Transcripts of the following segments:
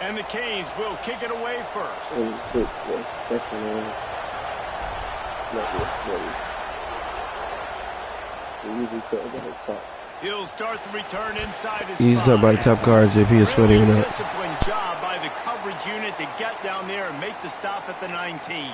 And the Canes will kick it away first. He'll start the return inside his He's up by the top guards if he is sweating or not. Disciplined job by the coverage unit to get down there and make the stop at the 19.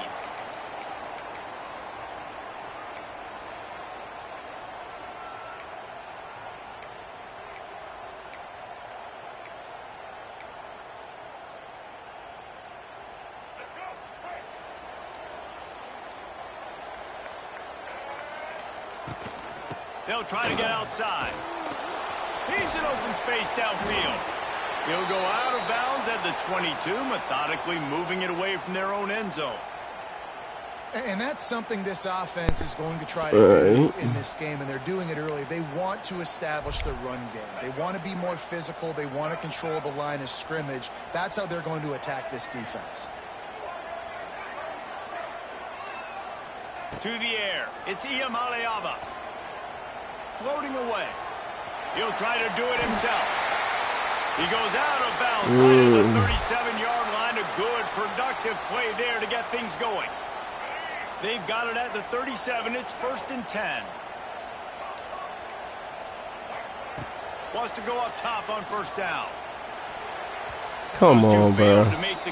They'll try to get outside. He's in open space downfield. He'll go out of bounds at the 22, methodically moving it away from their own end zone. And that's something this offense is going to try to do in this game, and they're doing it early. They want to establish the run game. They want to be more physical. They want to control the line of scrimmage. That's how they're going to attack this defense. To the air. It's Iamaleava. Floating away. He'll try to do it himself. He goes out of bounds right at the 37-yard line. A good, productive play there to get things going. They've got it at the 37. It's 1st and 10. Wants to go up top on 1st down. Come on, bro.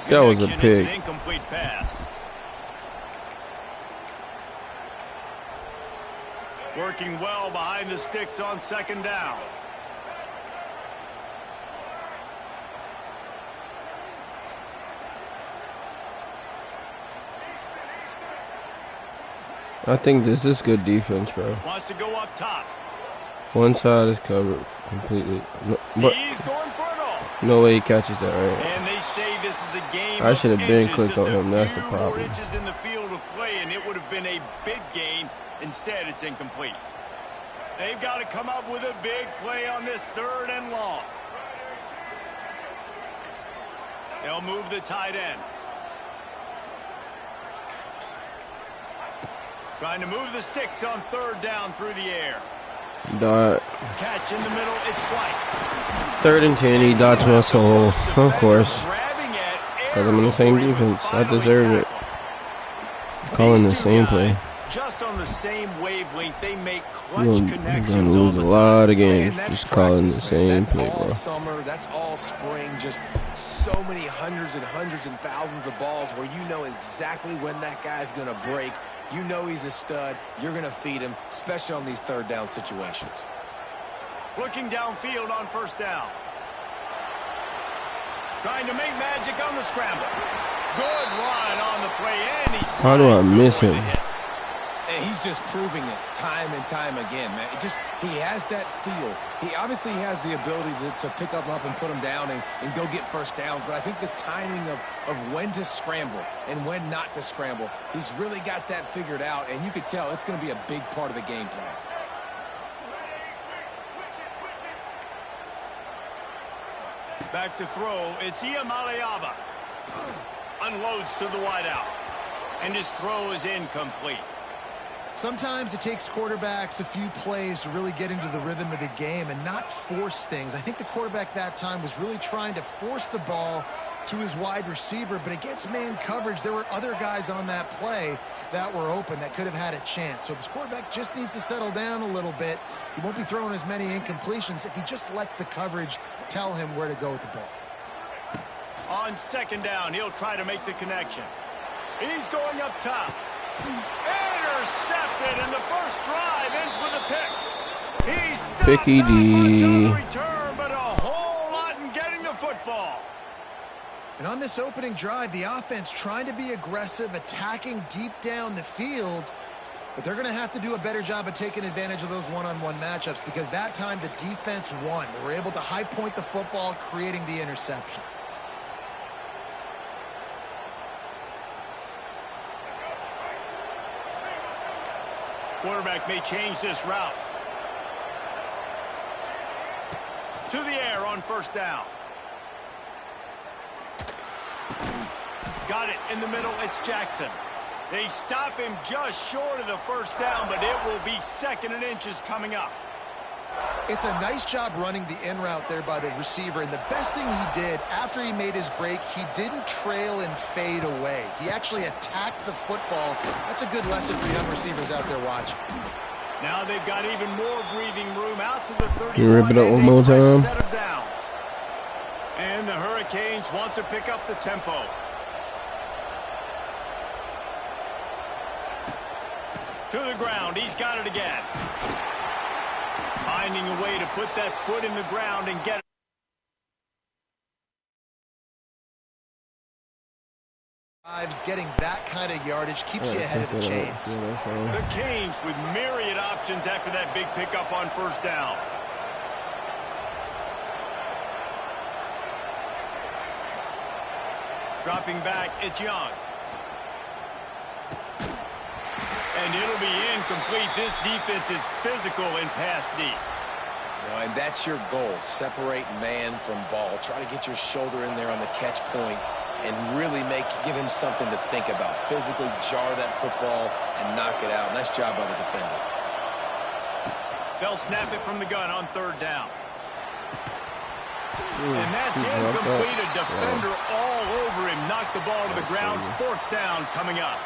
That was a pick. It's an incomplete pass. Working well behind the sticks on 2nd down. I think this is good defense, bro. Wants to go up top. One side is covered completely. No, but he's going for it all. No way he catches that, right? And they say this is a game I should have been inches, clicked on him. That's the more problem. inches in the field of play, and it would have been a big gain. Instead, it's incomplete. They've got to come up with a big play on this 3rd and long. They'll move the tight end. Trying to move the sticks on 3rd down through the air. Dot. Catch in the middle, it's White. 3rd and 10, he dodged my soul, of course. Because I'm in the same defense. I deserve it. Calling the same play. Just on the same wavelength, they make clutch connections. You're gonna lose a lot of games just calling the same play, bro. That's all summer, that's all spring, just so many hundreds and thousands of balls where you know exactly when that guy's gonna break. You know he's a stud. You're gonna feed him, especially on these 3rd down situations. Looking downfield on 1st down. Trying to make magic on the scramble. Good run on the play, and he's how do I miss him? And he's just proving it time and time again, man. He has that feel. He obviously has the ability to pick up and put him down and go get 1st downs. But I think the timing of when to scramble and when not to scramble, he's really got that figured out. And you could tell it's going to be a big part of the game plan. Back to throw. It's Iamaleava. Unloads to the wideout. And his throw is incomplete. Sometimes it takes quarterbacks a few plays to really get into the rhythm of the game and not force things. I think the quarterback that time was really trying to force the ball to his wide receiver, but against man coverage, there were other guys on that play that were open that could have had a chance. So this quarterback just needs to settle down a little bit. He won't be throwing as many incompletions if he just lets the coverage tell him where to go with the ball. On 2nd down, he'll try to make the connection. He's going up top. Intercepted, and the first drive ends with a pick. He's stopped Picky not much on the return, but a whole lot in getting the football. And on this opening drive, the offense trying to be aggressive, attacking deep down the field, but they're going to have to do a better job of taking advantage of those one-on-one matchups because that time the defense won. They were able to high point the football, creating the interception. Quarterback may change this route. To the air on 1st down. Got it in the middle. It's Jackson. They stop him just short of the 1st down, but it will be 2nd and inches coming up. It's a nice job running the in route there by the receiver, and the best thing he did after he made his break, he didn't trail and fade away. He actually attacked the football. That's a good lesson for young receivers out there watching. Now they've got even more breathing room out to the 31. You rip it up one more time. Set of downs. And the Hurricanes want to pick up the tempo. To the ground. He's got it again. Finding a way to put that foot in the ground and get it. Getting that kind of yardage keeps you ahead of the chains. The Canes with myriad options after that big pickup on first down. Dropping back, it's Young. And it'll be incomplete. This defense is physical in pass deep. No, and that's your goal. Separate man from ball. Try to get your shoulder in there on the catch point and really give him something to think about. Physically jar that football and knock it out. Nice job by the defender. They'll snap it from the gun on third down. And that's incomplete. A defender all over him. Knocked the ball to the ground. Fourth down coming up.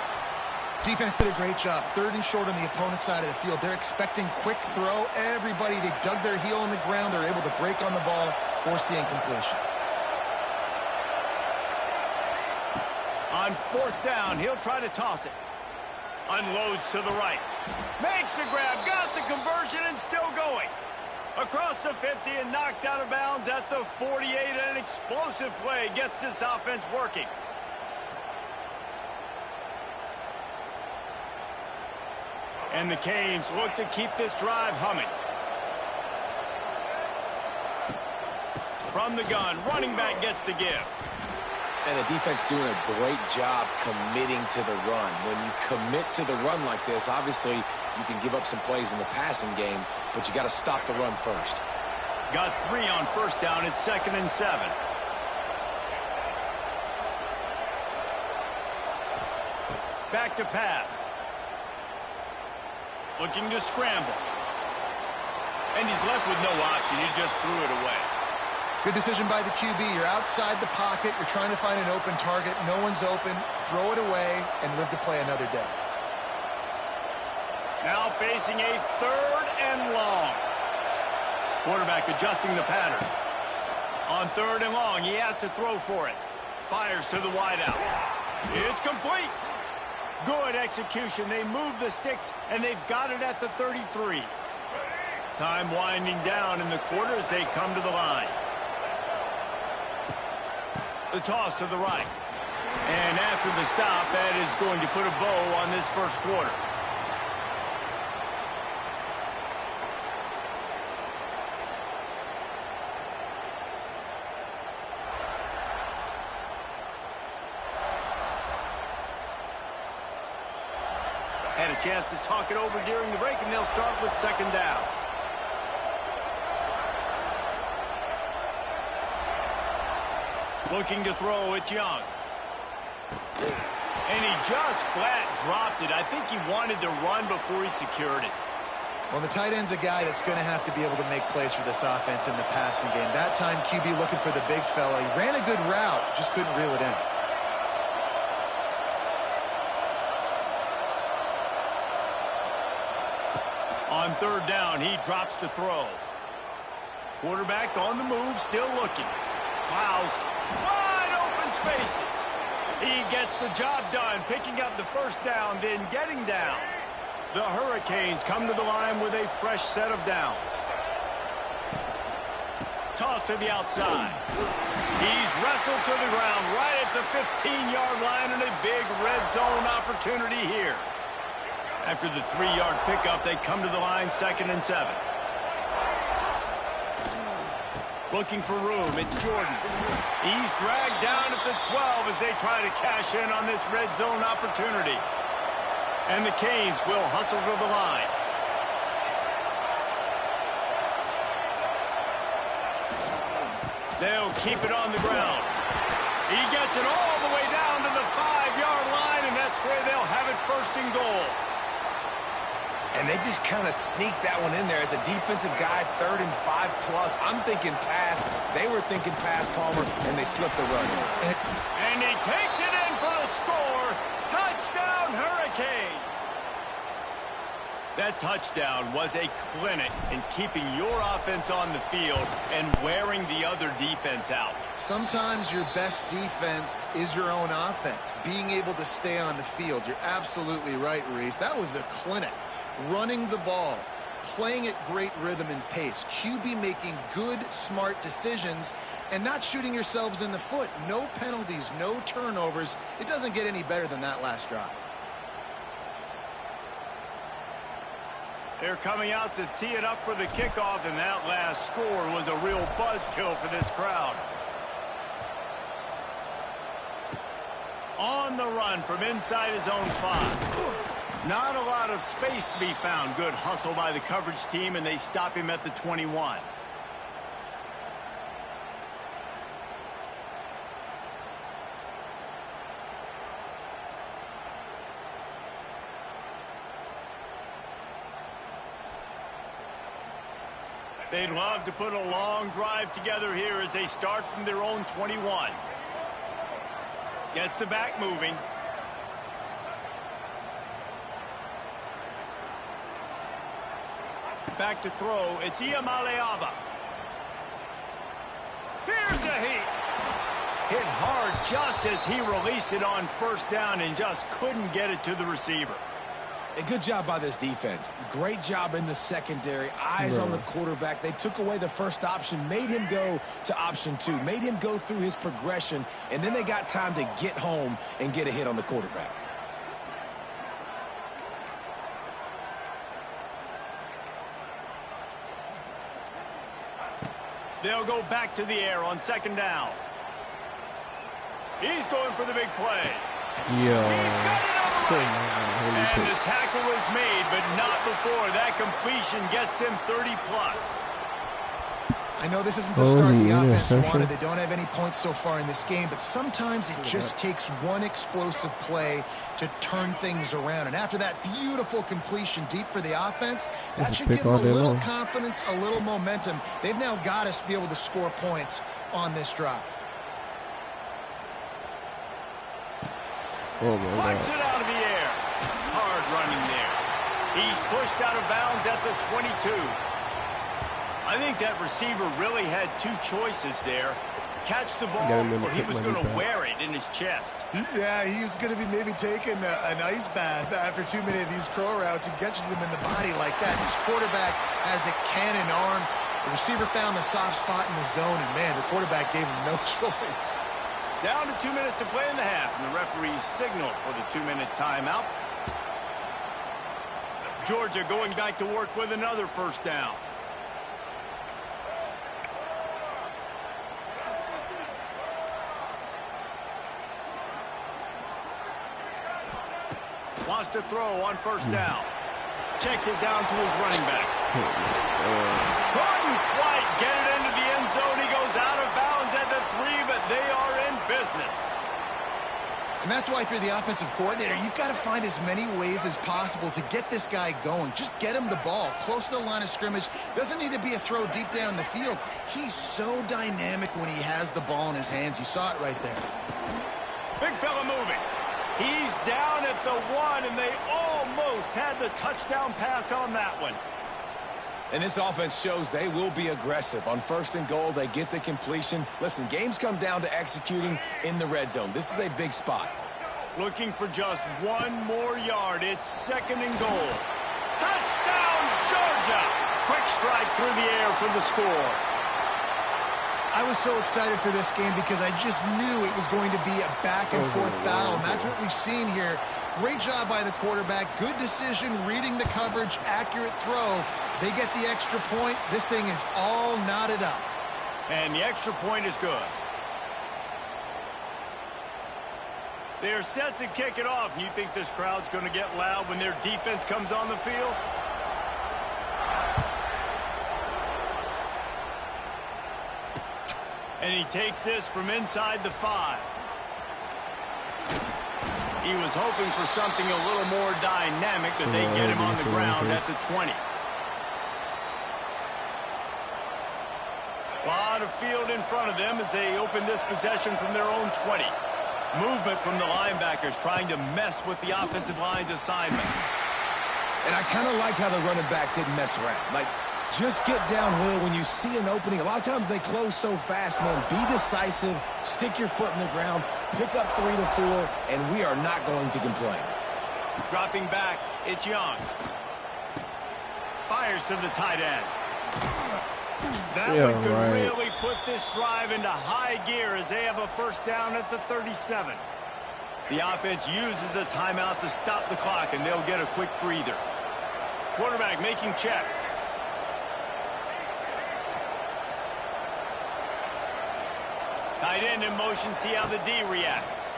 Defense did a great job. Third and short on the opponent's side of the field. They're expecting quick throw. Everybody, they dug their heel on the ground. They're able to break on the ball, force the incompletion. On fourth down, he'll try to toss it. Unloads to the right. Makes the grab, got the conversion, and still going. Across the 50 and knocked out of bounds at the 48. An explosive play gets this offense working. And the Canes look to keep this drive humming. From the gun, running back gets to give. And the defense doing a great job committing to the run. When you commit to the run like this, obviously you can give up some plays in the passing game, but you got to stop the run first. Got 3 on first down. It's 2nd and 7. Back to pass. Looking to scramble. And he's left with no option. He just threw it away. Good decision by the QB. You're outside the pocket. You're trying to find an open target. No one's open. Throw it away and live to play another day. Now facing a 3rd and long. Quarterback adjusting the pattern. On 3rd and long, he has to throw for it. Fires to the wideout. It's complete. Good execution. They move the sticks, and they've got it at the 33. Time winding down in the quarter as they come to the line. The toss to the right. And after the stop, that is going to put a bow on this first quarter. Had a chance to talk it over during the break, and they'll start with 2nd down. Looking to throw, it's Young. And he just flat dropped it. I think he wanted to run before he secured it. Well, the tight end's a guy that's going to have to be able to make plays for this offense in the passing game. That time, QB looking for the big fella. He ran a good route, just couldn't reel it in. On 3rd down, he drops to throw. Quarterback on the move, still looking. Plows wide open spaces. He gets the job done, picking up the first down, then getting down. The Hurricanes come to the line with a fresh set of downs. Toss to the outside. He's wrestled to the ground right at the 15-yard line, and a big red zone opportunity here. After the 3-yard pickup, they come to the line 2nd and 7. Looking for room, it's Jordan. He's dragged down at the 12 as they try to cash in on this red zone opportunity. And the Canes will hustle to the line. They'll keep it on the ground. He gets it all the way down to the 5-yard line, and that's where they'll have it 1st and goal. And they just kind of sneaked that one in there. As a defensive guy, 3rd and 5+. I'm thinking pass. They were thinking pass, Palmer, and they slipped the run. And he takes it in for the score. Touchdown, Hurricanes. That touchdown was a clinic in keeping your offense on the field and wearing the other defense out. Sometimes your best defense is your own offense, being able to stay on the field. You're absolutely right, Reese. That was a clinic. Running the ball, playing at great rhythm and pace, QB making good, smart decisions, and not shooting yourselves in the foot. No penalties, no turnovers. It doesn't get any better than that last drive. They're coming out to tee it up for the kickoff, and that last score was a real buzzkill for this crowd. On the run from inside his own 5. Not a lot of space to be found. Good hustle by the coverage team, and they stop him at the 21. They'd love to put a long drive together here as they start from their own 21. Gets the back moving. Back to throw. It's Iamaleava. Here's a heat. Hit hard just as he released it on 1st down and just couldn't get it to the receiver. A good job by this defense. Great job in the secondary. Eyes on the quarterback. They took away the first option, made him go to option 2, made him go through his progression, and then they got time to get home and get a hit on the quarterback. They'll go back to the air on 2nd down. He's going for the big play. He's got it on the right. And the tackle is made, but not before that completion gets them 30+. I know this isn't the start the offense wanted. They don't have any points so far in this game, but sometimes it just takes one explosive play to turn things around. And after that beautiful completion deep for the offense, that should give them a little confidence, a little momentum. They've now got us to be able to score points on this drive. Flies it out of the air. Hard running there. He's pushed out of bounds at the 22. I think that receiver really had 2 choices there. Catch the ball, or he was going to wear it in his chest. Yeah, he was going to be maybe taking an ice bath after too many of these crow routes. He catches them in the body like that. This quarterback has a cannon arm. The receiver found the soft spot in the zone, and, man, the quarterback gave him no choice. Down to 2 minutes to play in the half, and the referee's signal for the 2-minute timeout. Georgia going back to work with another 1st down. Wants to throw on 1st down. Checks it down to his running back. Couldn't quite get it into the end zone. He goes out of bounds at the 3, but they are in business. And that's why if you're the offensive coordinator, you've got to find as many ways as possible to get this guy going. Just get him the ball close to the line of scrimmage. Doesn't need to be a throw deep down the field. He's so dynamic when he has the ball in his hands. You saw it right there. Big fella moving. He's down at the 1, and they almost had the touchdown pass on that one. And this offense shows they will be aggressive. On 1st and goal, they get the completion. Listen, games come down to executing in the red zone. This is a big spot. Looking for just 1 more yard. It's 2nd and goal. Touchdown, Georgia! Quick strike through the air for the score. I was so excited for this game because I just knew it was going to be a back-and-forth battle, and that's what we've seen here. Great job by the quarterback. Good decision, reading the coverage, accurate throw. They get the extra point. This thing is all knotted up. And the extra point is good. They're set to kick it off. And you think this crowd's going to get loud when their defense comes on the field? And he takes this from inside the 5. He was hoping for something a little more dynamic, but they get him on the ground at the 20. A lot of field in front of them as they open this possession from their own 20. Movement from the linebackers trying to mess with the offensive line's assignments. And I kind of like how the running back didn't mess around. Like, just get downhill when you see an opening. A lot of times they close so fast, man. Be decisive, stick your foot in the ground, pick up 3 to 4, and we are not going to complain. Dropping back, it's Young. Fires to the tight end. That one could really put this drive into high gear as they have a first down at the 37. The offense uses a timeout to stop the clock, and they'll get a quick breather. Quarterback making checks. Tight end in motion, see how the D reacts.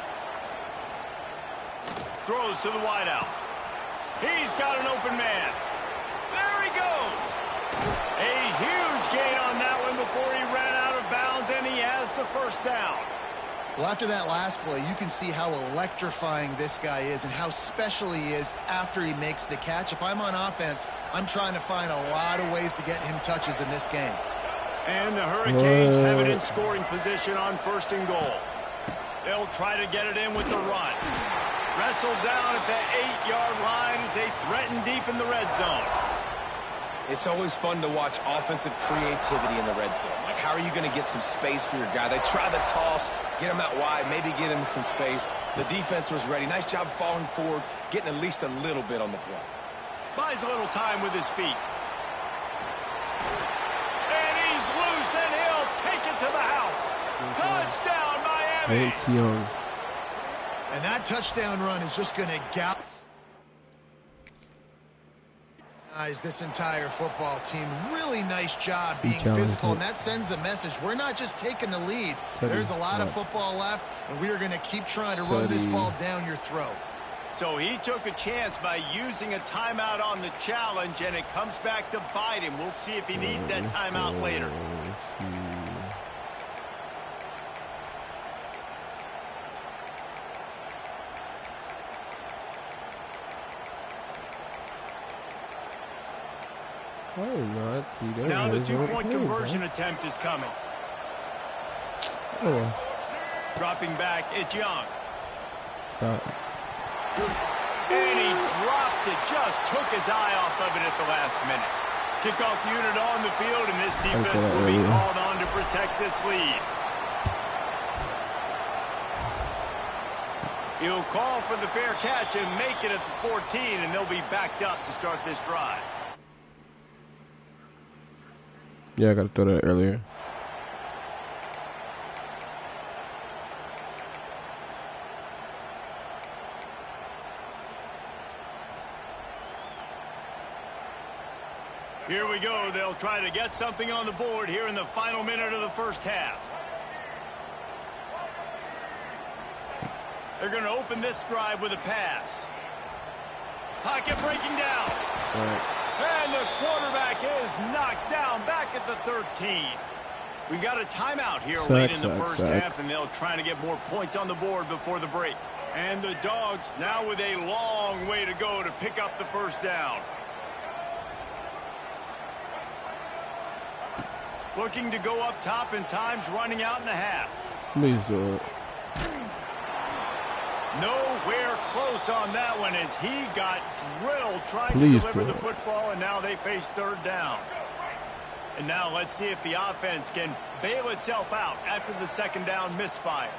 Throws to the wideout. He's got an open man. There he goes. A huge gain on that one before he ran out of bounds, and he has the first down. Well, after that last play, you can see how electrifying this guy is and how special he is after he makes the catch. If I'm on offense, I'm trying to find a lot of ways to get him touches in this game. And the Hurricanes have it in scoring position on 1st and goal. They'll try to get it in with the run. Wrestled down at the 8-yard line as they threaten deep in the red zone. It's always fun to watch offensive creativity in the red zone. Like, how are you going to get some space for your guy? They try the toss, get him out wide, maybe get him some space. The defense was ready. Nice job falling forward, getting at least a little bit on the play. Buys a little time with his feet. And he's loose, and he'll take it to the house. Touchdown, Miami! Thanks, Young. And that touchdown run is just going to gallop this entire football team. Really nice job being physical, and that sends a message. We're not just taking the lead. There's a lot of football left, and we are going to keep trying to run this ball down your throat. So he took a chance by using a timeout on the challenge, and it comes back to bite him. We'll see if he needs that timeout later. I did not see that. Now the two-point conversion attempt is coming. Dropping back, it's Young. And he drops it. Just took his eye off of it at the last minute. Kickoff unit on the field, and this defense will be called on to protect this lead. He'll call for the fair catch and make it at the 14, and they'll be backed up to start this drive. Yeah, I got to throw that earlier. Here we go. They'll try to get something on the board here in the final minute of the first half. They're going to open this drive with a pass. Pocket breaking down. And the quarterback is knocked down back at the 13. We got a timeout here late in the first half, and they'll try to get more points on the board before the break. And the Dogs now with a long way to go to pick up the first down. Looking to go up top, and time's running out in the half. Please do it. Nowhere close on that one as he got drilled trying to deliver the football, and now they face third down. And now let's see if the offense can bail itself out after the second down misfire.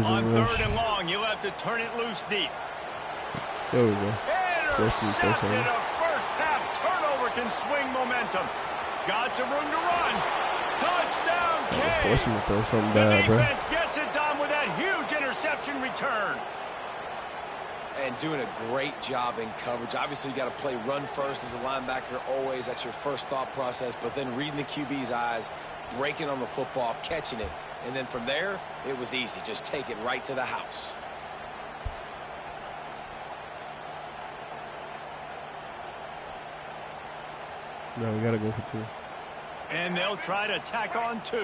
On third and long, you'll have to turn it loose deep. There we go. Intercepted. A first half turnover can swing momentum. Got some room to run. Touchdown, K. The defense gets it done with that huge interception return. And doing a great job in coverage. Obviously, you got to play run first as a linebacker always. That's your first thought process. But then reading the QB's eyes, breaking on the football, catching it. And then from there, it was easy. Just take it right to the house. No, we got to go for two. And they'll try to tack on 2.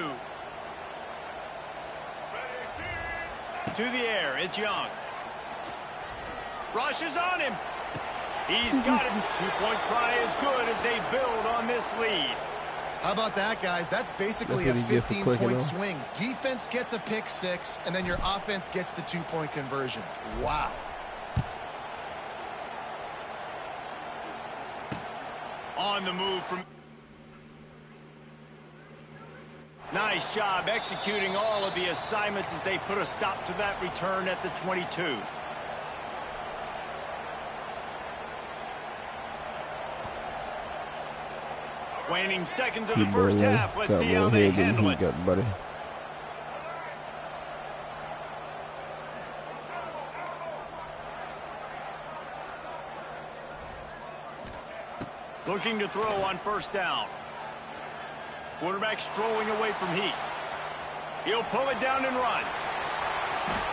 To the air, it's Young. Rushes on him. He's got him. 2-point try is good as they build on this lead. How about that, guys? That's basically a 15-point swing. Defense gets a pick 6, and then your offense gets the 2-point conversion. Wow. On the move from... Nice job executing all of the assignments as they put a stop to that return at the 22. Waning seconds of the first half. Let's see how they handle it. Buddy. Looking to throw on first down. Quarterback strolling away from heat. He'll pull it down and run.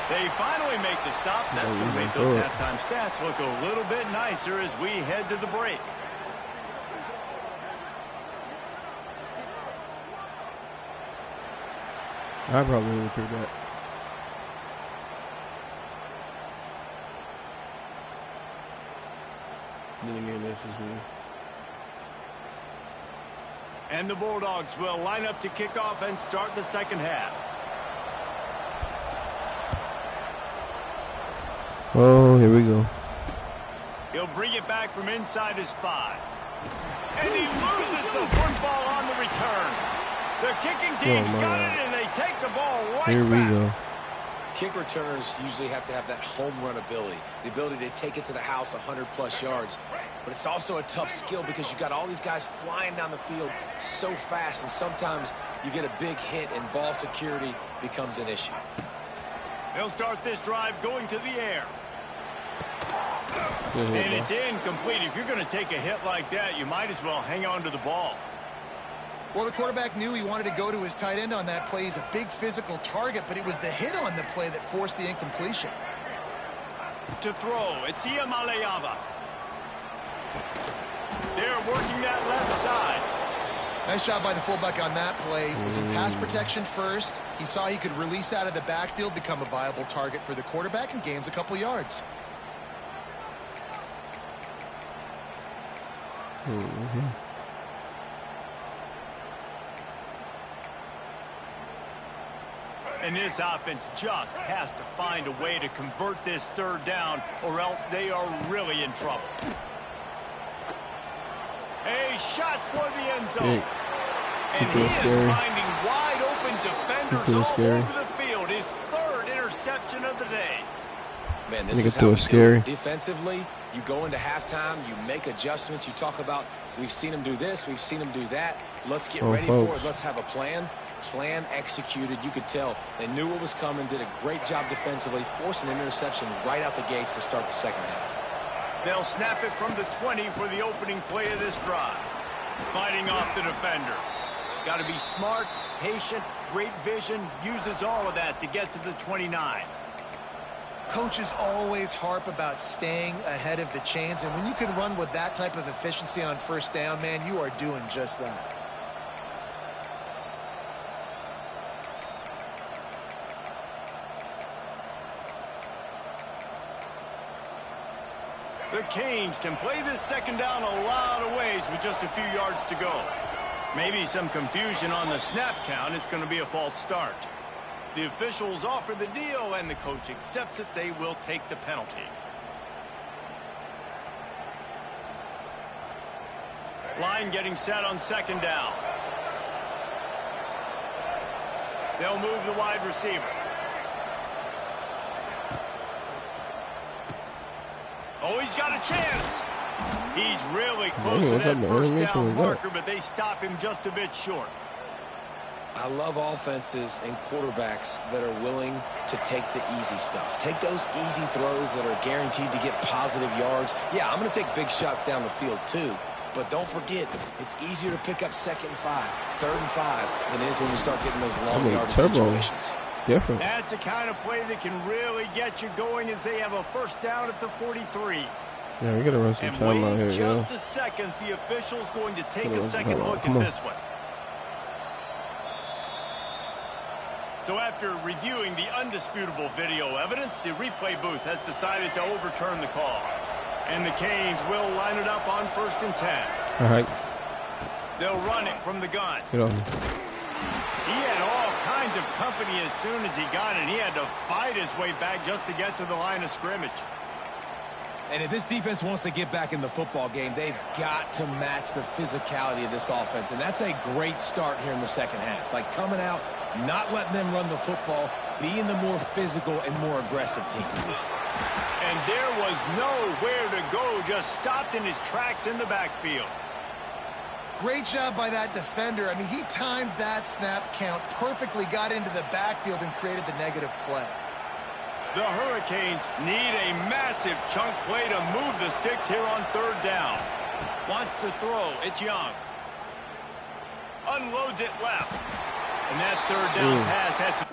They finally make the stop. That's going to make those halftime stats look a little bit nicer as we head to the break. I probably would through that. And the Bulldogs will line up to kick off and start the second half. Oh, here we go. He'll bring it back from inside his 5. And he loses the football on the return. The kicking team's got it, and they take the ball right here back. We go. Kick returners usually have to have that home run ability, the ability to take it to the house 100-plus yards. But it's also a tough skill because you got all these guys flying down the field so fast, and sometimes you get a big hit and ball security becomes an issue. They'll start this drive going to the air. And it's incomplete. If you're going to take a hit like that, you might as well hang on to the ball. Well, the quarterback knew he wanted to go to his tight end on that play. He's a big physical target, but it was the hit on the play that forced the incompletion. To throw, it's Maleava. They're working that left side. Nice job by the fullback on that play. It was in pass protection first. He saw he could release out of the backfield, become a viable target for the quarterback, and gains a couple yards. And this offense just has to find a way to convert this third down, or else they are really in trouble. A shot toward the end zone. And he is finding wide open defenders all over the field. His 3rd interception of the day. Man, this is how we do it. Defensively, you go into halftime, you make adjustments. You talk about, we've seen him do this, we've seen him do that. Let's get ready for it. Let's have a plan. Plan executed. You could tell they knew what was coming, did a great job defensively, forcing an interception right out the gates to start the second half. They'll snap it from the 20 for the opening play of this drive. Fighting off the defender. Got to be smart, patient, great vision, uses all of that to get to the 29. Coaches always harp about staying ahead of the chains, and when you can run with that type of efficiency on first down, man, you are doing just that. The Canes can play this second down a lot of ways with just a few yards to go. Maybe some confusion on the snap count. It's going to be a false start. The officials offer the deal, and the coach accepts it. They will take the penalty. Line getting set on second down. They'll move the wide receiver. Oh, he's got a chance. He's really close to that first down marker, but they stop him just a bit short. I love offenses and quarterbacks that are willing to take the easy stuff. Take those easy throws that are guaranteed to get positive yards. Yeah, I'm going to take big shots down the field too. But don't forget, it's easier to pick up 2nd and 5, 3rd and 5 than it is when we start getting those long yard situations. Different. That's a kind of play that can really get you going as they have a first down at the 43. Yeah, we got to run some time out here. Just a second, the official's going to take a second look at this one. So after reviewing the undisputable video evidence, the replay booth has decided to overturn the call. And the Canes will line it up on 1st and 10. All right. They'll run it from the gun. Get on. He had all kinds of company as soon as he got it. He had to fight his way back just to get to the line of scrimmage. And if this defense wants to get back in the football game, they've got to match the physicality of this offense. And that's a great start here in the second half. Like coming out, not letting them run the football, being the more physical and more aggressive team. And there was nowhere to go, just stopped in his tracks in the backfield. Great job by that defender. I mean, he timed that snap count perfectly, got into the backfield and created the negative play. The Hurricanes need a massive chunk play to move the sticks here on 3rd down. Wants to throw. It's Young. Unloads it left. And that 3rd down pass had some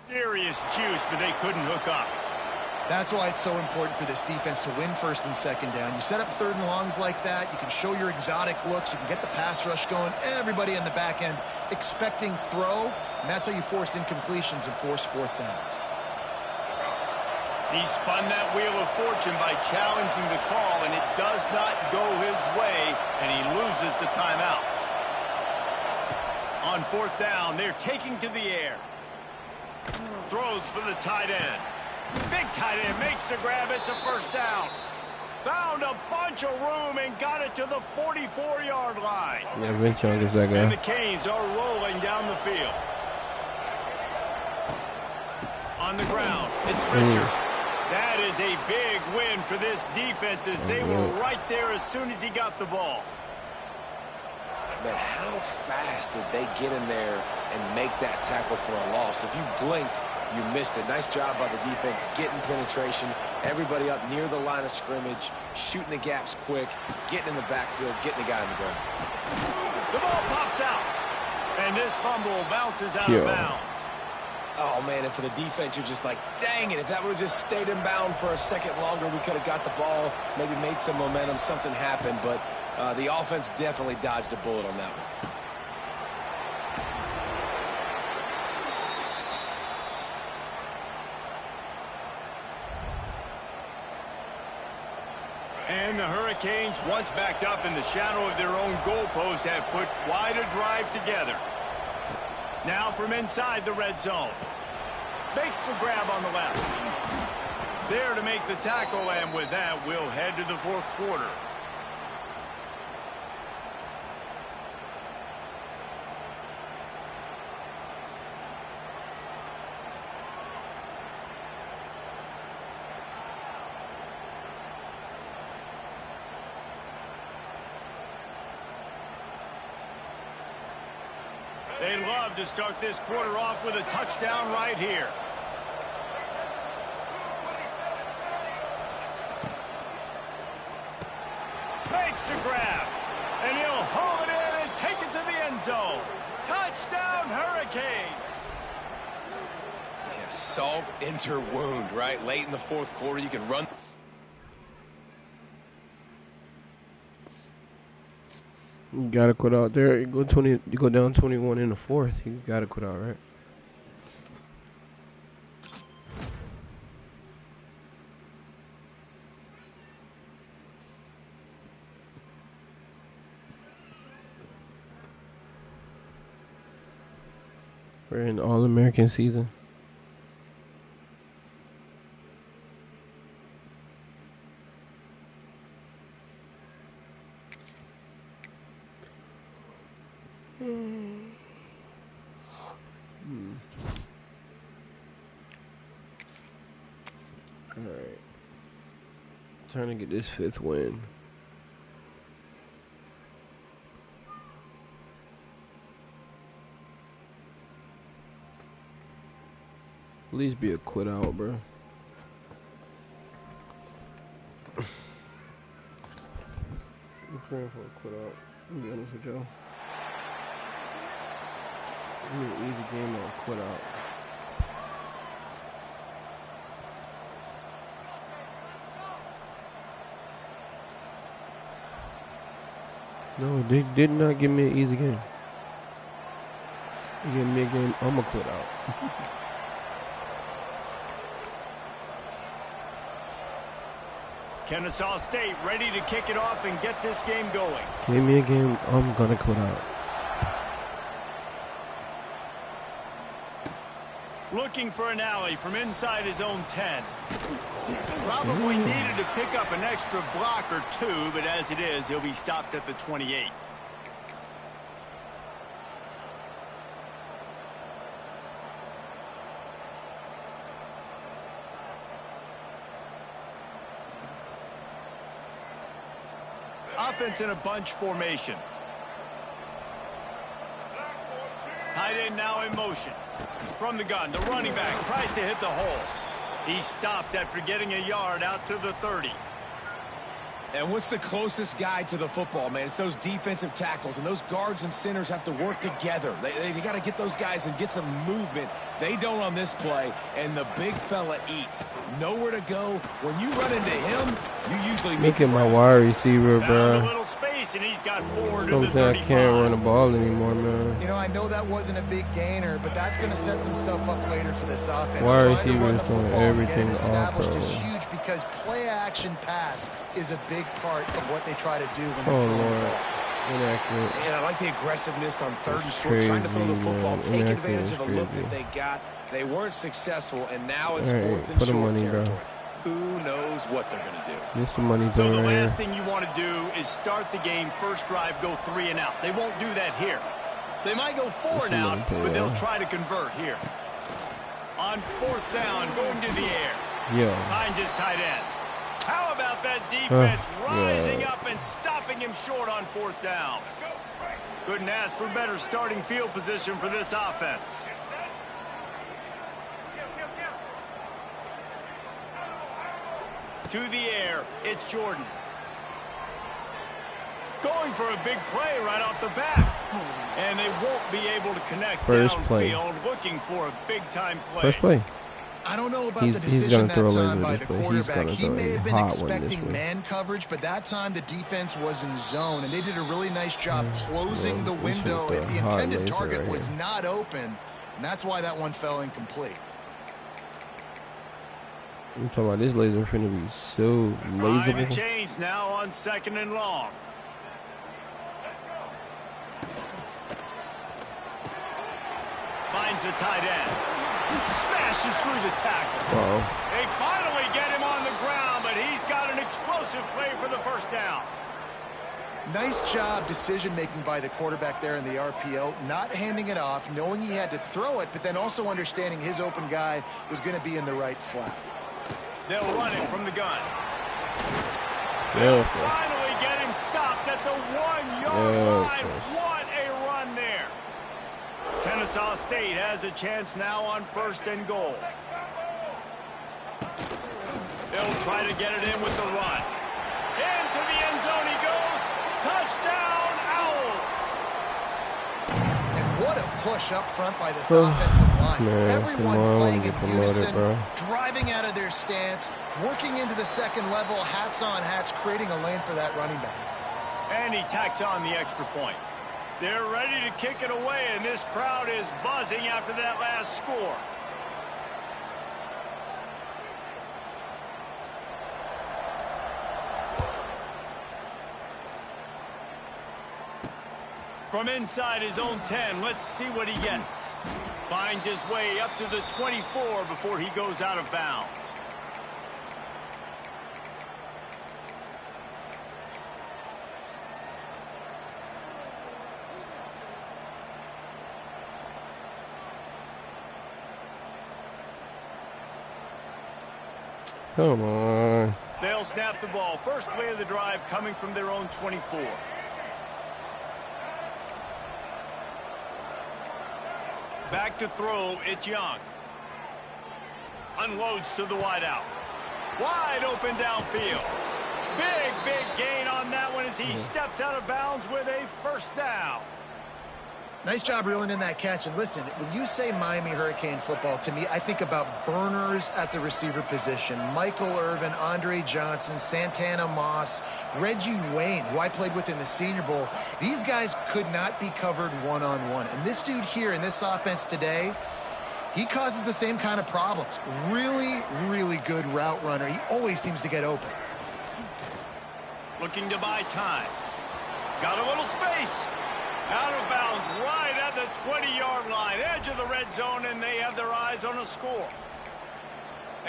serious juice, but they couldn't hook up. That's why it's so important for this defense to win 1st and 2nd down. You set up 3rd and longs like that, you can show your exotic looks, you can get the pass rush going, everybody in the back end expecting throw, and that's how you force incompletions and force 4th downs. He spun that wheel of fortune by challenging the call, and it does not go his way, and he loses the timeout. On 4th down, they're taking to the air. Throws for the tight end. Big tight end makes the grab. It's a 1st down. Found a bunch of room and got it to the 44-yard line. Yeah, Vince Young is that guy. And the Canes are rolling down the field. On the ground, it's Richard. That is a big win for this defense as they were right there as soon as he got the ball. But how fast did they get in there and make that tackle for a loss? If you blinked, you missed it. Nice job by the defense getting penetration. Everybody up near the line of scrimmage, shooting the gaps quick, getting in the backfield, getting the guy in the ground. The ball pops out. And this fumble bounces out of bounds. Oh, man, and for the defense, you're just like, dang it, if that would have just stayed in bound for a second longer, we could have got the ball, maybe made some momentum, something happened, but the offense definitely dodged a bullet on that one. And the Hurricanes, once backed up in the shadow of their own goalpost, have put quite a drive together. Now from inside the red zone. Makes the grab on the left. There to make the tackle, and with that, we'll head to the 4th quarter. They'd love to start this quarter off with a touchdown right here. Makes the grab. And he'll haul it in and take it to the end zone. Touchdown, Hurricanes. Yeah, salt enter wound, right? Late in the 4th quarter, you can run. You gotta quit out there. You go down 21 in the 4th. You gotta quit out, right? We're in All-American season. Alright. Trying to get this 5th win. At least be a quit out, bro. I'm praying for a quit out. I'll be honest with y'all. I need an easy game or a quit out. No, they did not give me an easy game. Give me a game, I'm going to quit out. Kennesaw State ready to kick it off and get this game going. Give me a game, I'm going to quit out. Looking for an alley from inside his own 10. Probably needed to pick up an extra block or two, but as it is, he'll be stopped at the 28. Offense in a bunch formation. Tight end now in motion. From the gun, the running back tries to hit the hole. He stopped after getting a yard out to the 30. And what's the closest guy to the football, man? It's those defensive tackles, and those guards and centers have to work together. They got to get those guys and get some movement. They don't on this play, and the big fella eats. Nowhere to go. When you run into him, you usually Make it my wide receiver, Found a bro. little space, and he's got 4 to I'm the saying I 35. can't run the ball anymore, man. You know, I know that wasn't a big gainer, but that's going to set some stuff up later for this offense. Wide Trying to receiver run is the doing football and everything get it established all is pro. huge because play-action pass is a big part of what they try to do when they're Oh, throwing the Lord. ball. Inaccurate. And I like the aggressiveness on third and That's short, trying to throw the crazy, football, man. take Inaccurate advantage is of a look crazy. that they got. They weren't successful, and now it's All right, fourth and put the short money, bro. territory. Who knows what they're going to do? Just the money So thing the right last here. thing you want to do is start the game, first drive, go 3 and out. They won't do that here. They might go 4 and out, but they'll try to convert here. On 4th down, going to the air. Yeah. Finds his tight end. How about that defense rising yeah. up and stopping him short on 4th down? Couldn't ask for better starting field position for this offense. To the air, it's Jordan. Going for a big play right off the bat. And they won't be able to connect First play. downfield, looking for a big-time play. First play. I don't know about He's- the he's decision gonna throw that a laser time by this the way. He's quarterback. gonna He throw may a have been hot one this expecting way. man coverage, but that time the defense was in zone, and they did a really nice job closing the Well, this is window. the The hot intended laser target right was here. not open, and that's why that one fell incomplete. I'm talking about this laser finna be so Trying to laserable. change now on 2nd and long. Finds the tight end. Smashes through the tackle. Uh-oh. They finally get him on the ground, but he's got an explosive play for the first down. Nice job decision-making by the quarterback there in the RPO, not handing it off, knowing he had to throw it, but then also understanding his open guy was going to be in the right flat. They'll run it from the gun. Yeah, They'll of course. finally get him stopped at the 1-yard Yeah, of line. course. What a run there. Kennesaw State has a chance now on 1st and goal. They'll try to get it in with the run. Into the end zone he goes. Touchdown, Owls. And what a push up front by this offensive line. Man, Everyone come on, playing get in promoted, unison, bro. driving out of their stance, working into the second level, hats on hats, creating a lane for that running back. And he tacks on the extra point. They're ready to kick it away, and this crowd is buzzing after that last score. From inside his own 10, let's see what he gets. Finds his way up to the 24 before he goes out of bounds. Come on. They'll snap the ball. First play of the drive coming from their own 24. Back to throw, it's Young. Unloads to the wideout. Wide open downfield. Big gain on that one as he steps out of bounds with a first down. Nice job reeling in that catch. And listen, when you say Miami Hurricane football, to me, I think about burners at the receiver position. Michael Irvin, Andre Johnson, Santana Moss, Reggie Wayne, who I played with in the Senior Bowl. These guys could not be covered one-on-one. And this dude here in this offense today, he causes the same kind of problems. Really, really good route runner. He always seems to get open. Looking to buy time. Got a little space. Out of bounds right at the 20-yard line. Edge of the red zone, and they have their eyes on a score.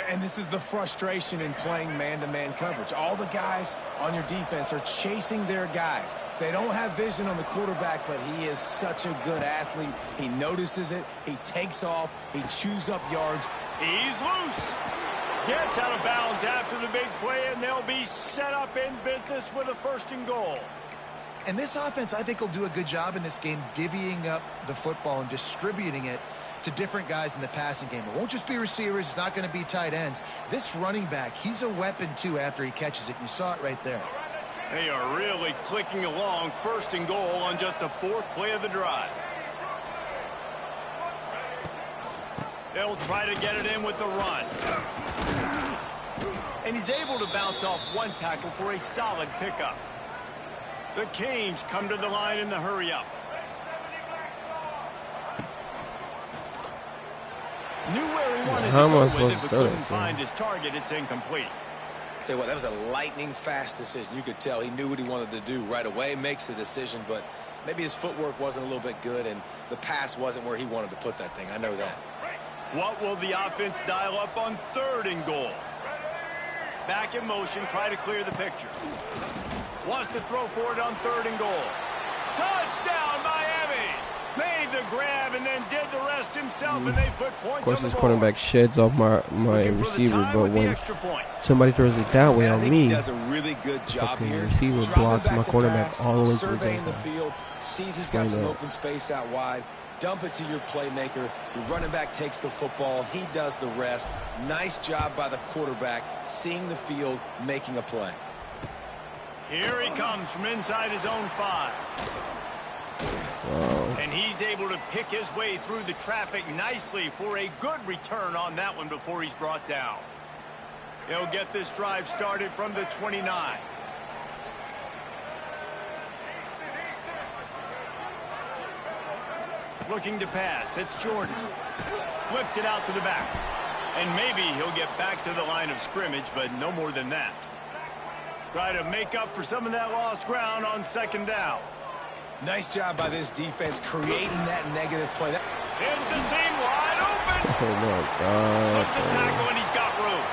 And this is the frustration in playing man-to-man coverage. All the guys on your defense are chasing their guys. They don't have vision on the quarterback, but he is such a good athlete. He notices it. He takes off. He chews up yards. He's loose. Gets out of bounds after the big play, and they'll be set up in business with a 1st and goal. And this offense, I think, will do a good job in this game divvying up the football and distributing it to different guys in the passing game. It won't just be receivers. It's not going to be tight ends. This running back, he's a weapon, too, after he catches it. You saw it right there. They are really clicking along. 1st and goal on just the 4th play of the drive. They'll try to get it in with the run. And he's able to bounce off one tackle for a solid pickup. The Canes come to the line in the hurry-up. Knew where he wanted to go with it, but couldn't find his target. It's incomplete. Tell you what, that was a lightning-fast decision. You could tell he knew what he wanted to do right away, makes the decision, but maybe his footwork wasn't a little bit good, and the pass wasn't where he wanted to put that thing. I know that. What will the offense dial up on 3rd and goal? Back in motion, try to clear the picture. Wants to throw for it on 3rd and goal. Touchdown, Miami! Made the grab and then did the rest himself, and they put points on the board. Of course, this cornerback sheds off my receiver, but when somebody throws it that way on me, he does a really good job here. Receiver blocks my cornerback all the way through surveying the field, sees he's got some open space out wide. Dump it to your playmaker. Your running back takes the football. He does the rest. Nice job by the quarterback, seeing the field, making a play. Here he comes from inside his own 5. Wow. And he's able to pick his way through the traffic nicely for a good return on that one before he's brought down. He'll get this drive started from the 29. Looking to pass. It's Jordan. Flips it out to the back. And maybe he'll get back to the line of scrimmage, but no more than that. Try to make up for some of that lost ground on 2nd down. Nice job by this defense creating that negative play. It's a seam wide open. Oh, my God. Slips a tackle, and he's got room.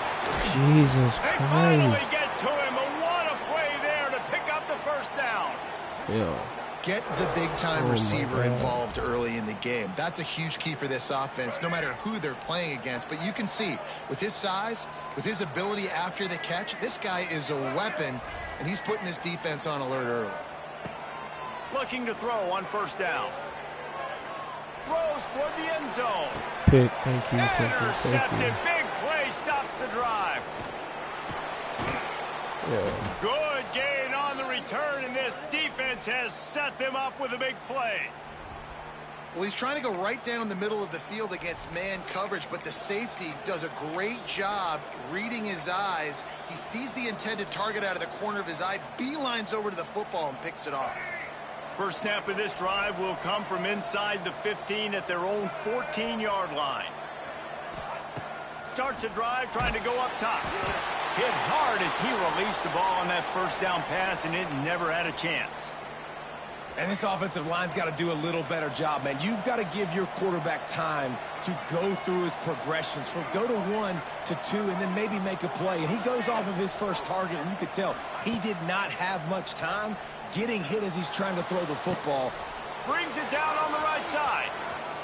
Jesus They finally Christ. get to him, but what a play there to pick up the 1st down. Yeah. Get the big-time receiver involved early in the game. That's a huge key for this offense, no matter who they're playing against. But you can see, with his size, with his ability after the catch, this guy is a weapon, and he's putting this defense on alert early. Looking to throw on 1st down. Throws toward the end zone. Pick. Thank you. Intercepted. Big play stops the drive. Yeah. Good gain on the return, and this defense has set them up with a big play. Well, he's trying to go right down the middle of the field against man coverage, but the safety does a great job reading his eyes. He sees the intended target out of the corner of his eye, beelines over to the football and picks it off. First snap of this drive will come from inside the 15 at their own 14-yard line. Starts a drive trying to go up top. Hit hard as he released the ball on that 1st down pass, and it never had a chance. And this offensive line's got to do a little better job, man. You've got to give your quarterback time to go through his progressions, from go to 1 to 2, and then maybe make a play. And he goes off of his first target, and you could tell he did not have much time getting hit as he's trying to throw the football. Brings it down on the right side.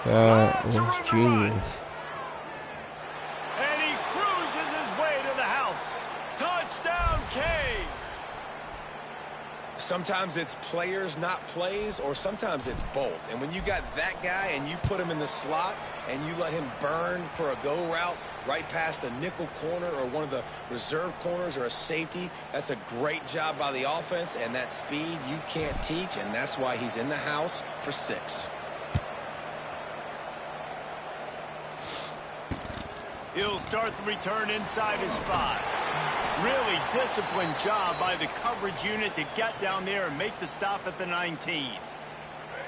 That was genius. And he cruises his way to the house. Touchdown, Canes. Sometimes it's players, not plays, or sometimes it's both. And when you got that guy and you put him in the slot and you let him burn for a go route right past a nickel corner or one of the reserve corners or a safety, that's a great job by the offense, and that speed you can't teach, and that's why he's in the house for 6. He'll start the return inside his 5. Really disciplined job by the coverage unit to get down there and make the stop at the 19.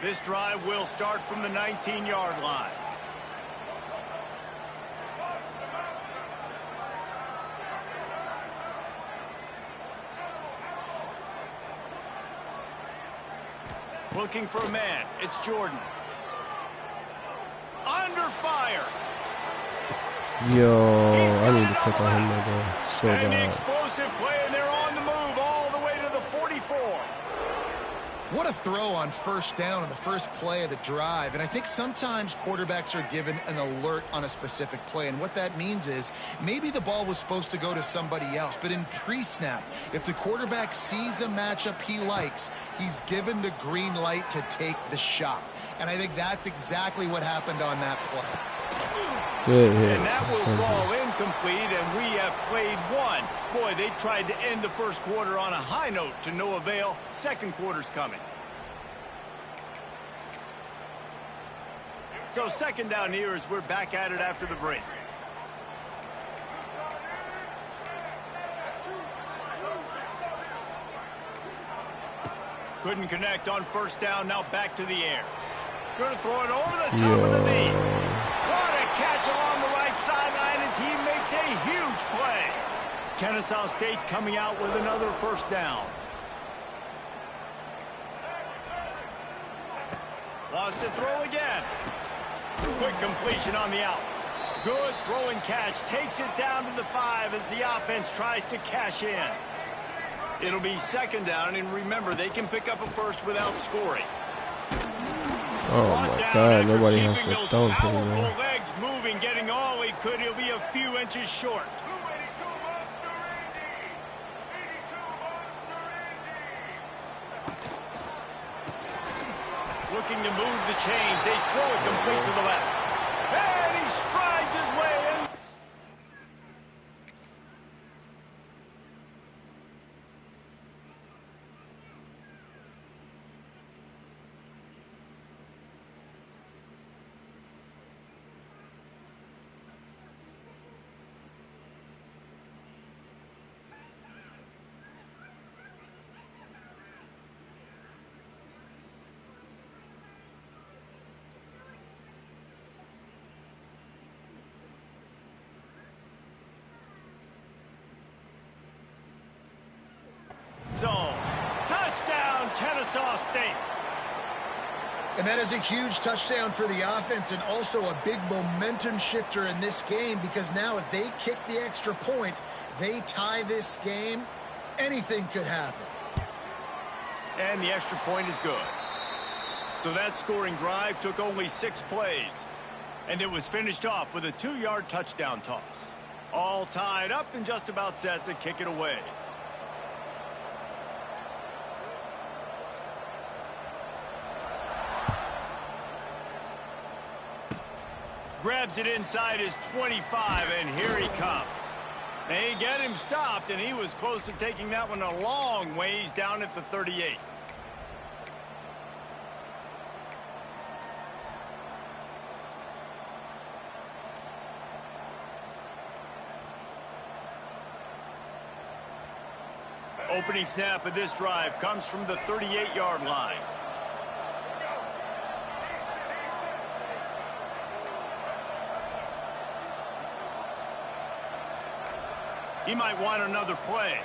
This drive will start from the 19-yard line. Looking for a man. It's Jordan. Under fire. Yo, I need to pick on him again. So and the bad. explosive play, and they're on the move all the way to the 44. What a throw on first down on the first play of the drive. And I think sometimes quarterbacks are given an alert on a specific play. And what that means is maybe the ball was supposed to go to somebody else. But in pre-snap, if the quarterback sees a matchup he likes, he's given the green light to take the shot. And I think that's exactly what happened on that play. Good hit. And that will fall incomplete, and we have played one. Boy, they tried to end the first quarter on a high note to no avail. Second quarter's coming. So second down here as we're back at it after the break. Couldn't connect on first down, now back to the air. Going to throw it over the top of the knee. What a catch along the right sideline as he makes a huge play. Kennesaw State coming out with another first down. Lost to throw again. Quick completion on the out. Good throw and catch. Takes it down to the 5 as the offense tries to cash in. It'll be second down, and remember, they can pick up a first without scoring. Oh my God, nobody has to thump him, man. Legs moving, getting all he could. He'll be a few inches short. Looking to move the chains. They throw it complete to the left. And he strides his way in. Zone. Touchdown, Kennesaw State. And that is a huge touchdown for the offense and also a big momentum shifter in this game, because now if they kick the extra point, they tie this game, anything could happen. And the extra point is good. So that scoring drive took only 6 plays. And it was finished off with a 2-yard touchdown toss. All tied up and just about set to kick it away. Grabs it inside his 25, and here he comes. They get him stopped, and he was close to taking that one a long ways down at the 38. Opening snap of this drive comes from the 38-yard line. He might want another play.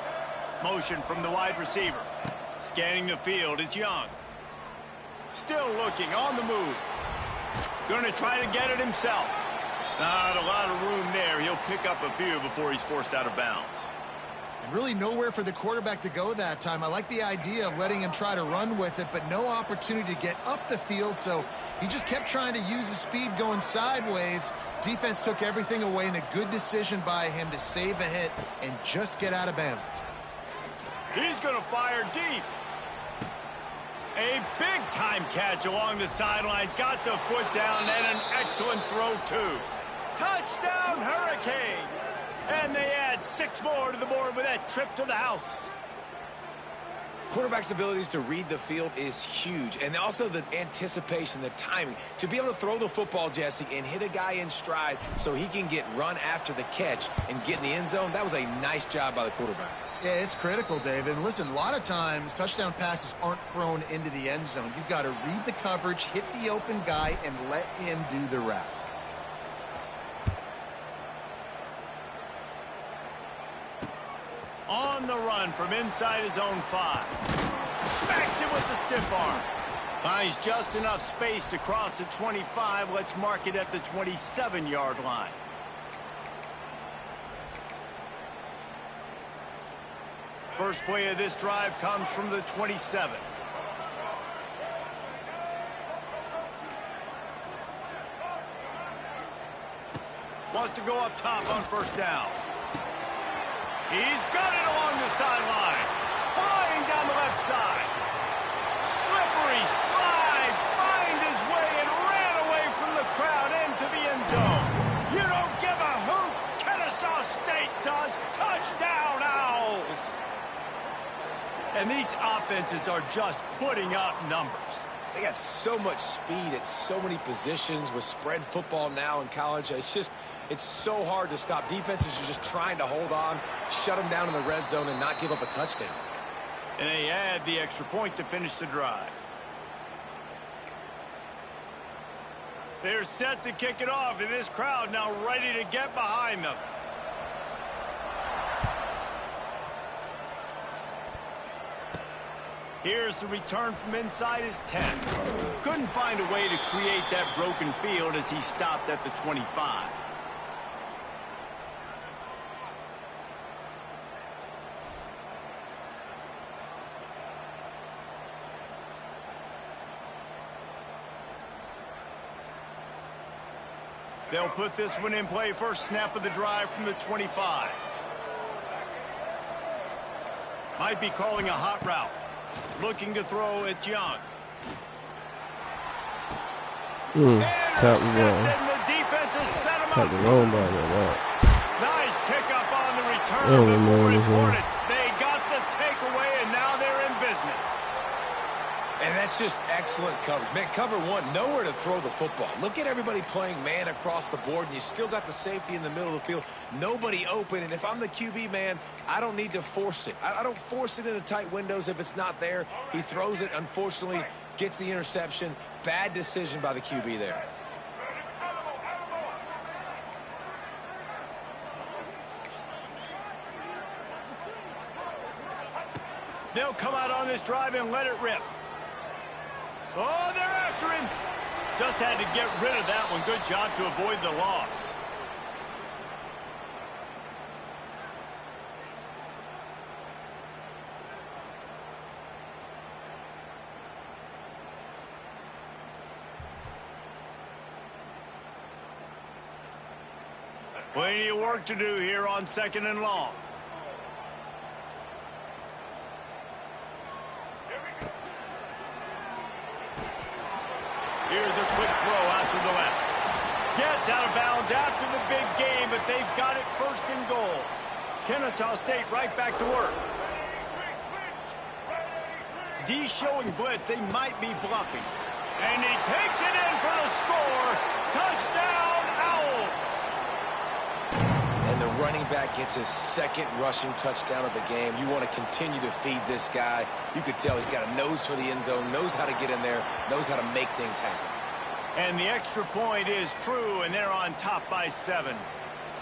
Motion from the wide receiver. Scanning the field, it's Young. Still looking, on the move. Going to try to get it himself. Not a lot of room there. He'll pick up a few before he's forced out of bounds. And really nowhere for the quarterback to go that time. I like the idea of letting him try to run with it, but no opportunity to get up the field, so he just kept trying to use the speed going sideways. Defense took everything away, and a good decision by him to save a hit and just get out of bounds. He's going to fire deep. A big-time catch along the sidelines. Got the foot down, and an excellent throw, too. Touchdown, Hurricanes! And they add 6 more to the board with that trip to the house. Quarterback's abilities to read the field is huge, and also the anticipation, the timing. To be able to throw the football, Jesse, and hit a guy in stride so he can get run after the catch and get in the end zone, that was a nice job by the quarterback. Yeah, it's critical, David. And listen, a lot of times touchdown passes aren't thrown into the end zone. You've got to read the coverage, hit the open guy, and let him do the rest. On the run from inside his own 5. Smacks it with the stiff arm. Finds just enough space to cross the 25. Let's mark it at the 27-yard line. First play of this drive comes from the 27. Wants to go up top on first down. He's got it along the sideline. Flying down the left side. Slippery slide. Find his way and ran away from the crowd into the end zone. You don't give a hoot. Kennesaw State does. Touchdown, Owls. And these offenses are just putting up numbers. They got so much speed at so many positions with spread football now in college. It's so hard to stop. Defenses are just trying to hold on, shut them down in the red zone, and not give up a touchdown. And they add the extra point to finish the drive. They're set to kick it off, and this crowd now ready to get behind them. Here's the return from inside his 10. Couldn't find a way to create that broken field as he stopped at the 25. They'll put this one in play. First snap of the drive from the 25. Might be calling a hot route. Looking to throw, it's Young. The defense has set him up. Nice pickup on the return. More important, they got the takeaway, and now they're in business. And that's just excellent coverage. Man, cover one, nowhere to throw the football. Look at everybody playing man across the board, and you still got the safety in the middle of the field. Nobody open, and if I'm the QB, man, I don't need to force it. I don't force it into tight windows if it's not there. He throws it, unfortunately, gets the interception. Bad decision by the QB there. They'll come out on this drive and let it rip. Oh, they're after him. Just had to get rid of that one. Good job to avoid the loss. Plenty of work to do here on 2nd and long. Here's a quick throw out to the left. Gets out of bounds after the big game, but they've got it 1st and goal. Kennesaw State right back to work. D showing blitz. They might be bluffing. And he takes it in for the score. Touchdown, Owls. And the running back gets his 2nd rushing touchdown of the game. You want to continue to feed this guy. You could tell he's got a nose for the end zone, knows how to get in there, knows how to make things happen. And the extra point is true, and they're on top by 7.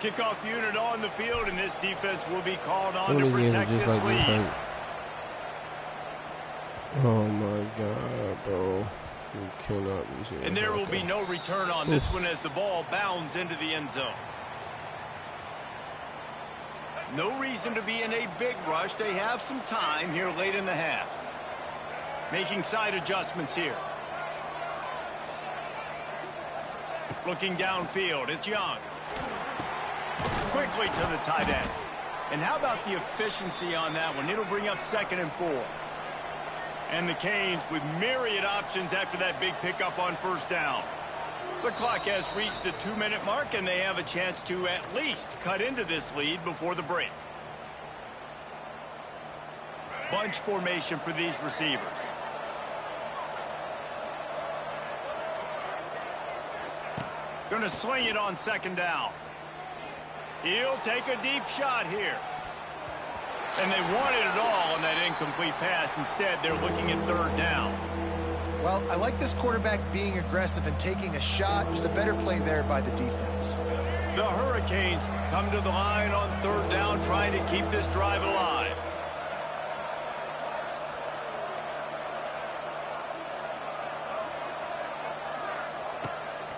Kickoff unit on the field, and this defense will be called on to protect this lead. Oh my God, bro. You cannot be serious. And there will be no return on this one as the ball bounds into the end zone. No reason to be in a big rush. They have some time here late in the half. Making side adjustments here. Looking downfield, it's Young. Quickly to the tight end. And how about the efficiency on that one? It'll bring up 2nd and 4. And the Canes with myriad options after that big pickup on 1st down. The clock has reached the 2-minute mark, and they have a chance to at least cut into this lead before the break. Bunch formation for these receivers. Going to sling it on second down. He'll take a deep shot here. And they wanted it all on that incomplete pass. Instead, they're looking at third down. Well, I like this quarterback being aggressive and taking a shot. Just a better play there by the defense. The Hurricanes come to the line on third down, trying to keep this drive alive.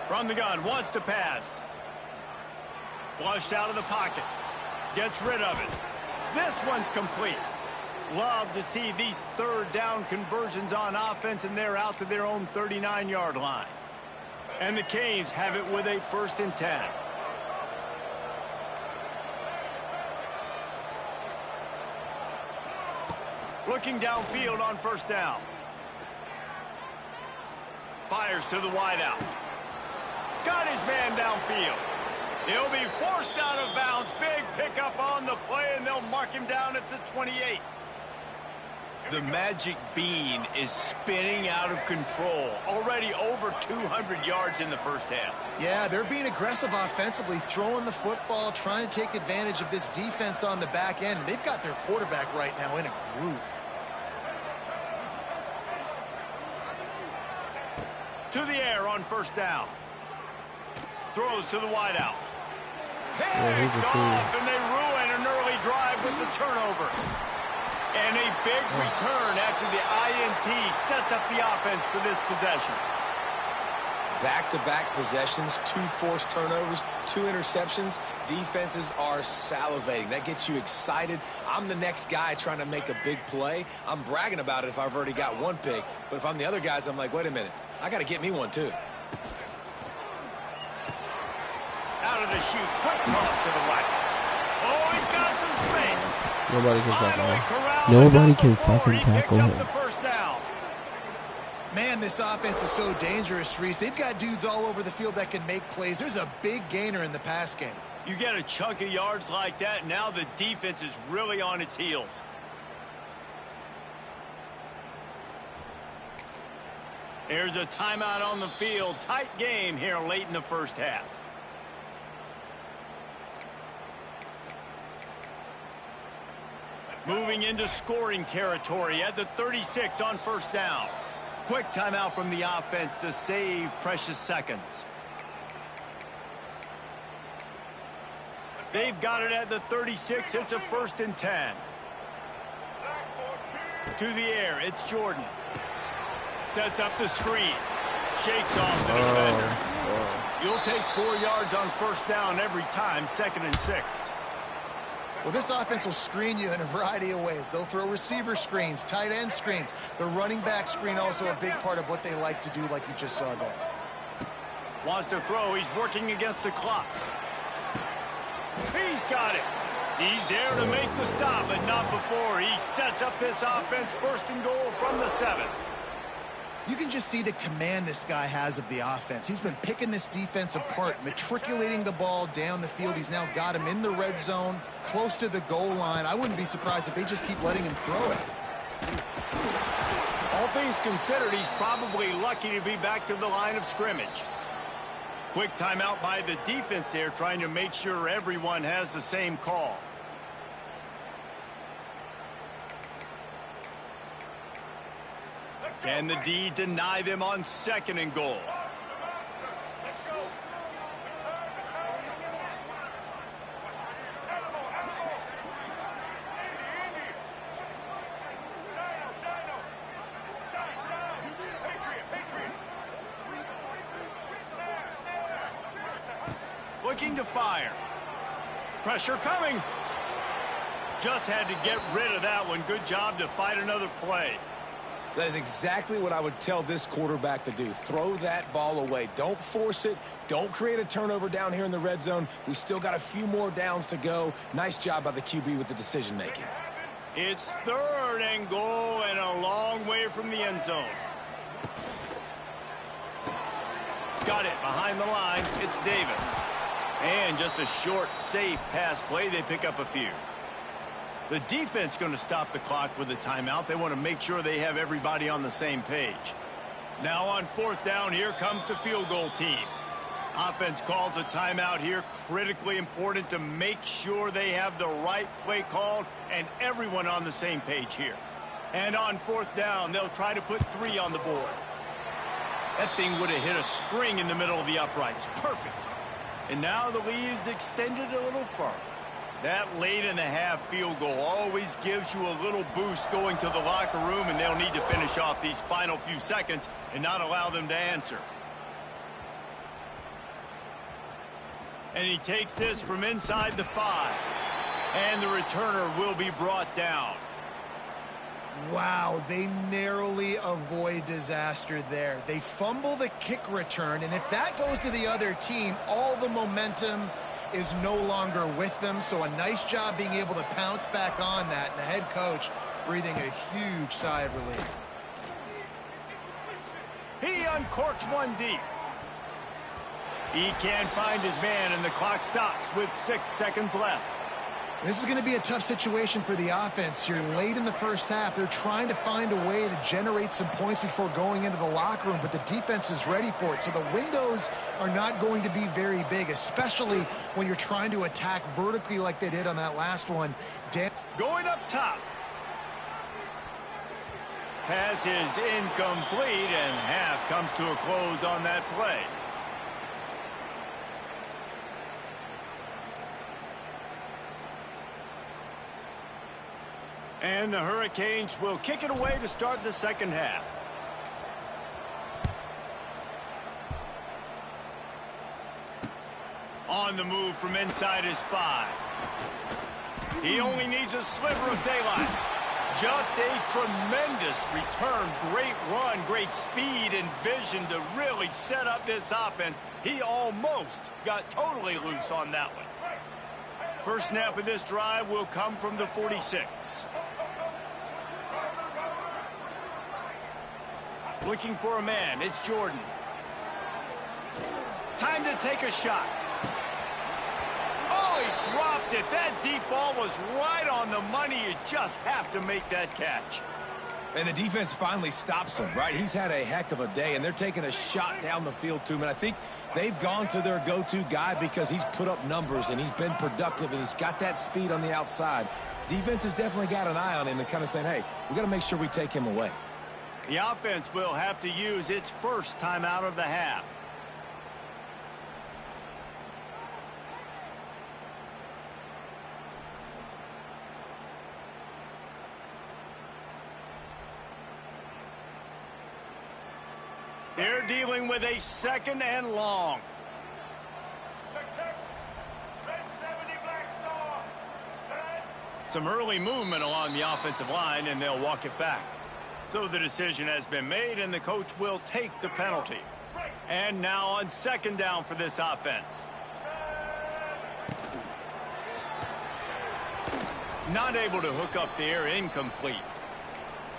From the gun, wants to pass. Flushed out of the pocket. Gets rid of it. This one's complete. Love to see these third down conversions on offense, and they're out to their own 39-yard line. And the Canes have it with a 1st and 10. Looking downfield on 1st down. Fires to the wideout. Got his man downfield. He'll be forced out of bounds. Big pickup on the play, and they'll mark him down at the 28. The magic bean is spinning out of control. Already over 200 yards in the first half. Yeah, they're being aggressive offensively, throwing the football, trying to take advantage of this defense on the back end. They've got their quarterback right now in a groove. To the air on 1st down. Throws to the wideout. Picked off, and they ruin an early drive with the turnover. And a big return after the INT sets up the offense for this possession. Back-to-back possessions, 2 forced turnovers, 2 interceptions. Defenses are salivating. That gets you excited. I'm the next guy trying to make a big play. I'm bragging about it if I've already got 1 pick. But if I'm the other guys, I'm like, wait a minute. I got to get me 1, too. Out of the chute, quick toss to the right. Oh, he's got some space. Nobody can tackle him. Nobody can fucking tackle him. The first down. Man, this offense is so dangerous, Reese. They've got dudes all over the field that can make plays. There's a big gainer in the pass game. You get a chunk of yards like that, now the defense is really on its heels. There's a timeout on the field. Tight game here late in the first half. Moving into scoring territory at the 36 on 1st down. Quick timeout from the offense to save precious seconds. They've got it at the 36. It's a 1st and 10. To the air, it's Jordan. Sets up the screen. Shakes off the defender. You'll take 4 yards on 1st down every time, 2nd and 6. Well, this offense will screen you in a variety of ways. They'll throw receiver screens, tight end screens. The running back screen also a big part of what they like to do, like you just saw there. Wants to throw. He's working against the clock. He's got it. He's there to make the stop, but not before. He sets up this offense 1st and goal from the 7. You can just see the command this guy has of the offense. He's been picking this defense apart, matriculating the ball down the field. He's now got him in the red zone, close to the goal line. I wouldn't be surprised if they just keep letting him throw it. All things considered, he's probably lucky to be back to the line of scrimmage. Quick timeout by the defense there, trying to make sure everyone has the same call. Can the D deny them on 2nd and goal? Looking to fire. Pressure coming. Just had to get rid of that one. Good job to fight another play. That is exactly what I would tell this quarterback to do. Throw that ball away. Don't force it. Don't create a turnover down here in the red zone. We still got a few more downs to go. Nice job by the QB with the decision-making. It's 3rd and goal and a long way from the end zone. Got it behind the line. It's Davis. And just a short, safe pass play. They pick up a few. The defense going to stop the clock with a timeout. They want to make sure they have everybody on the same page. Now on 4th down, here comes the field goal team. Offense calls a timeout here. Critically important to make sure they have the right play called and everyone on the same page here. And on 4th down, they'll try to put 3 on the board. That thing would have hit a string in the middle of the uprights. Perfect. And now the lead is extended a little further. That late in the half field goal always gives you a little boost going to the locker room, and they'll need to finish off these final few seconds and not allow them to answer. And he takes this from inside the 5. And the returner will be brought down. Wow, they narrowly avoid disaster there. They fumble the kick return, and if that goes to the other team, all the momentum is no longer with them. So a nice job being able to pounce back on that, and the head coach breathing a huge sigh of relief. He uncorks one deep. He can't find his man, and the clock stops with 6 seconds left. This is going to be a tough situation for the offense here. Late in the first half, they're trying to find a way to generate some points before going into the locker room, but the defense is ready for it. So the windows are not going to be very big, especially when you're trying to attack vertically like they did on that last one. Going up top. Pass is incomplete, and half comes to a close on that play. And the Hurricanes will kick it away to start the second half. On the move from inside his 5. He only needs a sliver of daylight. Just a tremendous return. Great run, great speed and vision to really set up this offense. He almost got totally loose on that one. First snap of this drive will come from the 46. Looking for a man. It's Jordan. Time to take a shot. Oh, he dropped it. That deep ball was right on the money. You just have to make that catch. And the defense finally stops him, right? He's had a heck of a day, and they're taking a shot down the field to him. And I think they've gone to their go-to guy because he's put up numbers, and he's been productive, and he's got that speed on the outside. Defense has definitely got an eye on him and kind of saying, hey, we got to make sure we take him away. The offense will have to use its first timeout of the half. They're dealing with a 2nd and long. Some early movement along the offensive line, and they'll walk it back. So the decision has been made, and the coach will take the penalty. And now on 2nd down for this offense. Not able to hook up there, incomplete.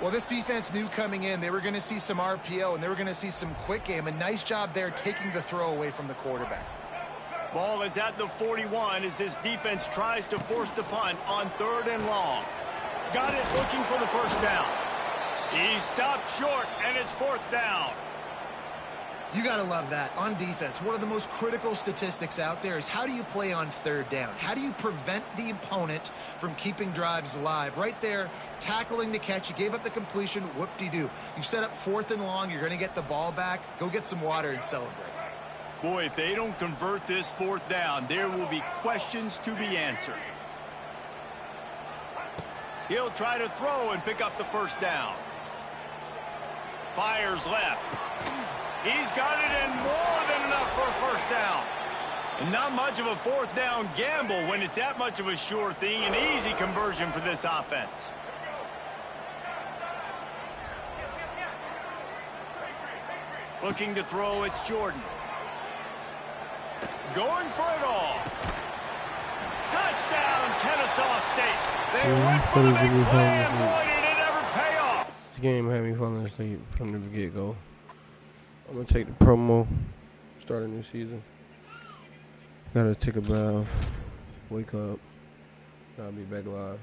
Well, this defense knew coming in they were going to see some RPO, and they were going to see some quick game. A nice job there taking the throw away from the quarterback. Ball is at the 41 as this defense tries to force the punt on 3rd and long. Got it looking for the first down. He stopped short, and it's 4th down. You got to love that. On defense, one of the most critical statistics out there is how do you play on 3rd down? How do you prevent the opponent from keeping drives alive? Right there, tackling the catch. You gave up the completion. Whoop-de-doo. You set up 4th and long. You're going to get the ball back. Go get some water and celebrate. Boy, if they don't convert this 4th down, there will be questions to be answered. He'll try to throw and pick up the first down. Fires left. He's got it in more than enough for a first down. And not much of a 4th down gamble when it's that much of a sure thing. An easy conversion for this offense. Looking to throw, it's Jordan. Going for it all. Touchdown, Kennesaw State. They went for the big play, and boy, did it ever pay off. This game had me falling asleep from the get-go. I'm going to take the promo, start a new season. Got to take a bath, wake up, and I'll be back live.